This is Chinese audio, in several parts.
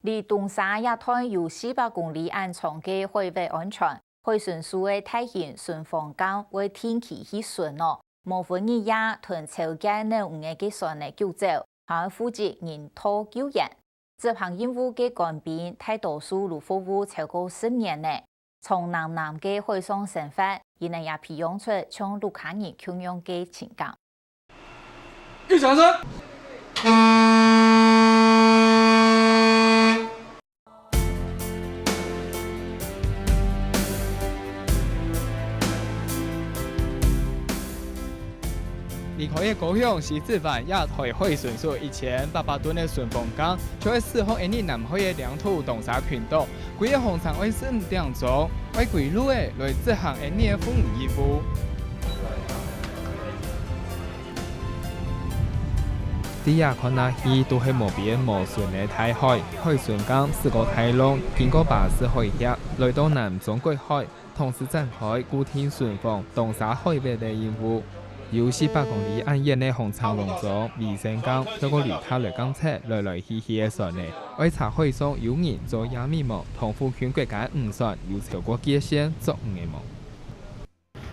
离东沙也段有400公里安长嘅海域安全，海巡署嘅太行巡防岗为天气去巡咯，无分日夜同超街呢5个船嚟救走，还负责人拖救援。这项任务嘅官兵大多数都服务超过10年呢。从南嘅海上生活，伊能也培养出像陆卡人共样嘅情感。一掌声。离开的高雄是自凡亚台海巡署1800吨的顺风港，就会释放印尼南海的领土东沙群岛，规个航程为15点钟，为规路的来执行印尼的服务义务。第二看那戏都系无边无顺的台海，海巡港4个台龙经过巴士海峡，来到南中国海，同时展开固定巡防东沙海域的任务。有400公里安远的红长龙中，微生港透过旅客来港车来来去去的船呢，为查海上有人做压密网，同附近国家渔船有超过界限作误的网。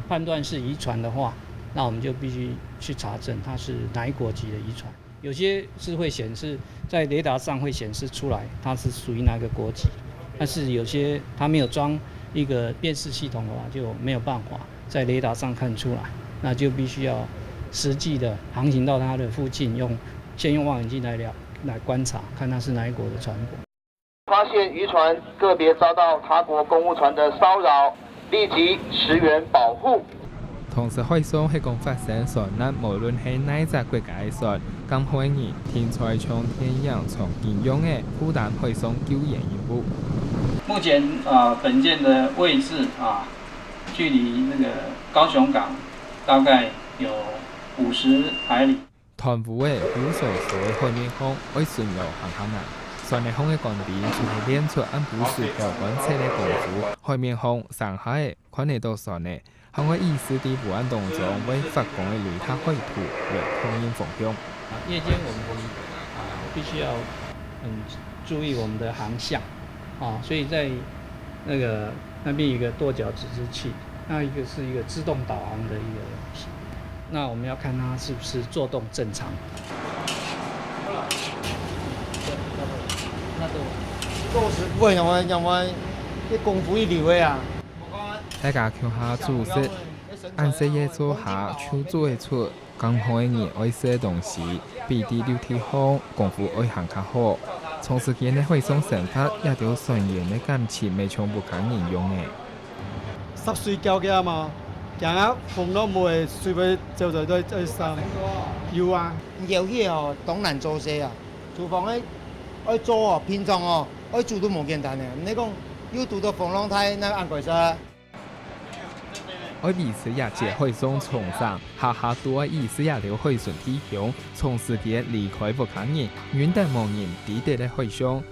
判断是渔船的话，那我们就必须去查证它是哪一国籍的渔船。有些是会显示在雷达上会显示出来它是属于哪个国籍，但是有些它没有装一个辨识系统的话，就没有办法在雷达上看出来。那就必须要实际的航行到它的附近，先用望远镜来观察，看它是哪一国的船舶。发现渔船个别遭到他国公务船的骚扰，立即驰援保护。同时，海上係講發生船難，無論係哪一隻國家嘅船，咁可以天才從天陽從應用嘅負擔海上救援任務。目前本舰的位置距離那個高雄港大概有50海里。團戶嘅表述水海面空會順流行行難，船嘅空嘅岸邊就係練出按部署調管車嘅功夫，海面空上海嘅看得到船嘅。航海意識的保安當中，為發光的旅客海圖來通引方向。夜間我們必須要注意我們的航向所以在那邊有一個舵腳指示器，那一個是一個自動導航的一個東西，那我們要看它是不是作動正常。喂，因為啲功夫要留嘅啊。大家看下注釋，按這嘢做下，手做嘅出，剛好嘅人愛寫東西，比啲流體好，功夫愛行較好。長時間嘅海上生活，也對船員嘅感情未從不可形容嘅。濕水交嘅嘛，行啊，風都冇嘅，水尾就對上。有啊，有去東南做些啊，廚房愛做平常愛做都冇簡單嘅。你講要做到風浪太，那按鬼殺。愛彼此也借海上重上，下都愛意思也了海船體向，長時間離開不可人，遠得無人抵達的海上。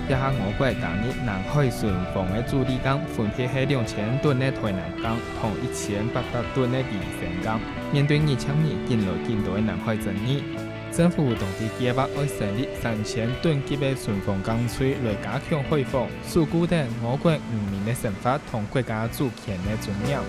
一下我國今日南海巡防的主力港分配係2000噸的台南港同1800噸的宜蘭港。面對2000年進來進到的南海爭議，政府當地計劃要成立3000噸級的巡防港區來加強海防，鞏固等我國漁民的生活同國家主權的尊嚴。